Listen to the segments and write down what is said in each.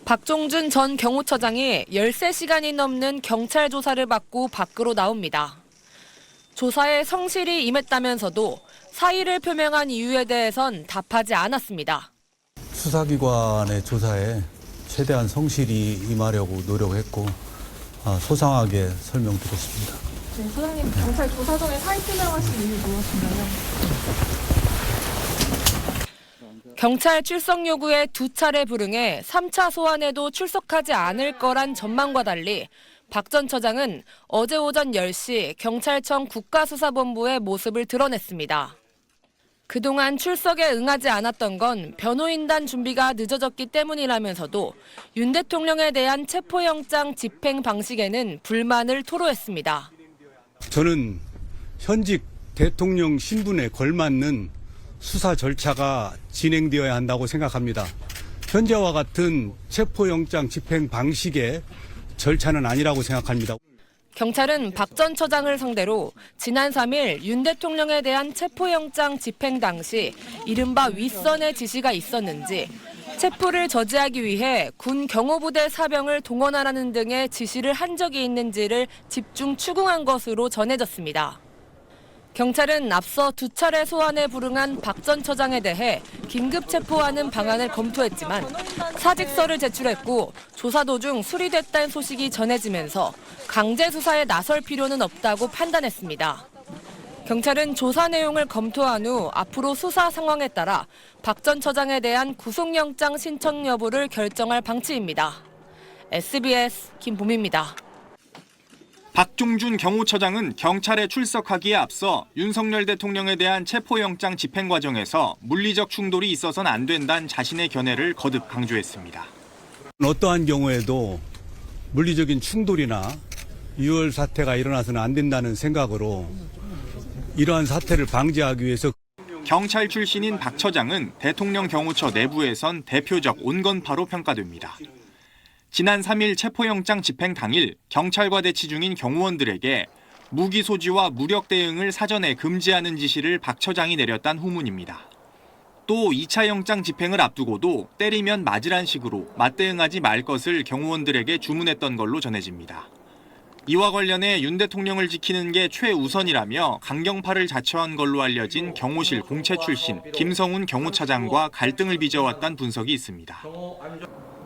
박종준 전 경호처장이 13시간이 넘는 경찰 조사를 받고 밖으로 나옵니다. 조사에 성실히 임했다면서도 사의를 표명한 이유에 대해선 답하지 않았습니다. 수사기관의 조사에 최대한 성실히 임하려고 노력했고 소상하게 설명드렸습니다. 네, 소장님, 경찰 조사 전에 사의 표명하신 이유 무엇인가요? 경찰 출석 요구에 2차례 불응해 3차 소환에도 출석하지 않을 거란 전망과 달리 박 전 처장은 어제 오전 10시 경찰청 국가수사본부의 모습을 드러냈습니다. 그동안 출석에 응하지 않았던 건 변호인단 준비가 늦어졌기 때문이라면서도 윤 대통령에 대한 체포영장 집행 방식에는 불만을 토로했습니다. 저는 현직 대통령 신분에 걸맞는 수사 절차가 진행되어야 한다고 생각합니다. 현재와 같은 체포영장 집행 방식의 절차는 아니라고 생각합니다. 경찰은 박 전 처장을 상대로 지난 3일 윤 대통령에 대한 체포영장 집행 당시 이른바 윗선의 지시가 있었는지, 체포를 저지하기 위해 군 경호부대 사병을 동원하라는 등의 지시를 한 적이 있는지를 집중 추궁한 것으로 전해졌습니다. 경찰은 앞서 2차례 소환에 불응한 박 전 처장에 대해 긴급 체포하는 방안을 검토했지만 사직서를 제출했고 조사 도중 수리됐다는 소식이 전해지면서 강제 수사에 나설 필요는 없다고 판단했습니다. 경찰은 조사 내용을 검토한 후 앞으로 수사 상황에 따라 박 전 처장에 대한 구속영장 신청 여부를 결정할 방침입니다. SBS 김보미입니다. 박종준 경호처장은 경찰에 출석하기에 앞서 윤석열 대통령에 대한 체포영장 집행 과정에서 물리적 충돌이 있어서는 안 된다는 자신의 견해를 거듭 강조했습니다. 어떠한 경우에도 물리적인 충돌이나 유혈 사태가 일어나서는 안 된다는 생각으로 이러한 사태를 방지하기 위해서 경찰 출신인 박 처장은 대통령 경호처 내부에선 대표적 온건파로 평가됩니다. 지난 3일 체포영장 집행 당일 경찰과 대치 중인 경호원들에게 무기 소지와 무력 대응을 사전에 금지하는 지시를 박 처장이 내렸다는 후문입니다. 또 2차 영장 집행을 앞두고도 때리면 맞으란 식으로 맞대응하지 말 것을 경호원들에게 주문했던 걸로 전해집니다. 이와 관련해 윤 대통령을 지키는 게 최우선이라며 강경파를 자처한 걸로 알려진 경호실 공채 출신 김성훈 경호차장과 갈등을 빚어왔다는 분석이 있습니다.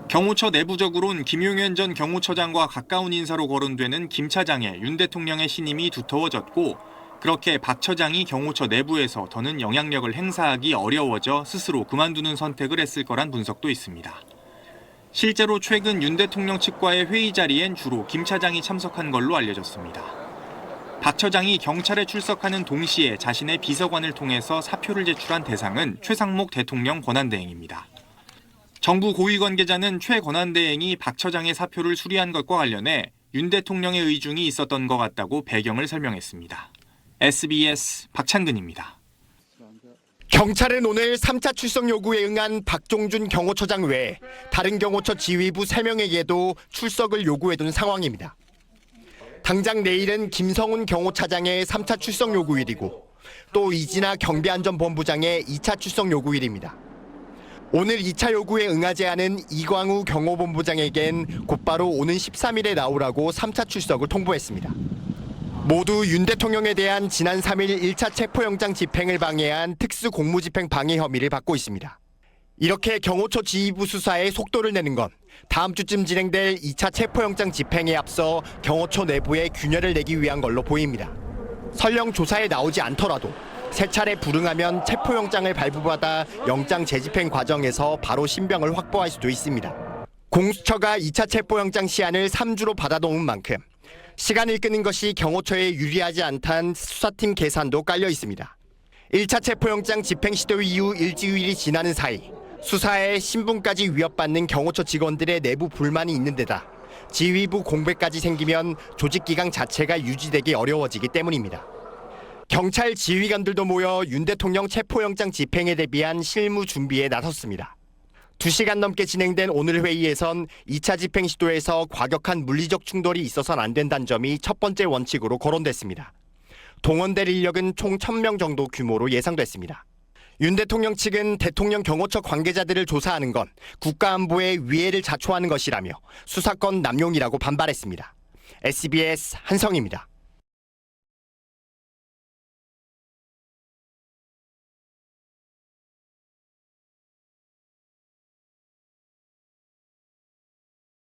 경호처 내부적으론 김용현 전 경호처장과 가까운 인사로 거론되는 김 차장의 윤 대통령의 신임이 두터워졌고, 그렇게 박 처장이 경호처 내부에서 더는 영향력을 행사하기 어려워져 스스로 그만두는 선택을 했을 거란 분석도 있습니다. 실제로 최근 윤 대통령 측과의 회의 자리엔 주로 김 차장이 참석한 걸로 알려졌습니다. 박 처장이 경찰에 출석하는 동시에 자신의 비서관을 통해서 사표를 제출한 대상은 최상목 대통령 권한대행입니다. 정부 고위 관계자는 최 권한대행이 박 처장의 사표를 수리한 것과 관련해 윤 대통령의 의중이 있었던 것 같다고 배경을 설명했습니다. SBS 박찬근입니다. 경찰은 오늘 3차 출석 요구에 응한 박종준 경호처장 외 다른 경호처 지휘부 3명에게도 출석을 요구해둔 상황입니다. 당장 내일은 김성훈 경호차장의 3차 출석 요구일이고 또 이진아 경비안전본부장의 2차 출석 요구일입니다. 오늘 2차 요구에 응하지 않은 이광우 경호본부장에겐 곧바로 오는 13일에 나오라고 3차 출석을 통보했습니다. 모두 윤 대통령에 대한 지난 3일 1차 체포영장 집행을 방해한 특수공무집행 방해 혐의를 받고 있습니다. 이렇게 경호처 지휘부 수사에 속도를 내는 건 다음 주쯤 진행될 2차 체포영장 집행에 앞서 경호처 내부에 균열을 내기 위한 걸로 보입니다. 설령 조사에 나오지 않더라도 세 차례 불응하면 체포영장을 발부받아 영장 재집행 과정에서 바로 신병을 확보할 수도 있습니다. 공수처가 2차 체포영장 시한을 3주로 받아놓은 만큼 시간을 끄는 것이 경호처에 유리하지 않다는 수사팀 계산도 깔려 있습니다. 1차 체포영장 집행 시도 이후 일주일이 지나는 사이 수사에 신분까지 위협받는 경호처 직원들의 내부 불만이 있는 데다 지휘부 공백까지 생기면 조직기강 자체가 유지되기 어려워지기 때문입니다. 경찰 지휘관들도 모여 윤 대통령 체포영장 집행에 대비한 실무 준비에 나섰습니다. 2시간 넘게 진행된 오늘 회의에선 2차 집행 시도에서 과격한 물리적 충돌이 있어서는 안 된다는 점이 첫 번째 원칙으로 거론됐습니다. 동원될 인력은 총 1,000명 정도 규모로 예상됐습니다. 윤 대통령 측은 대통령 경호처 관계자들을 조사하는 건 국가안보의 위해를 자초하는 것이라며 수사권 남용이라고 반발했습니다. SBS 한성희입니다.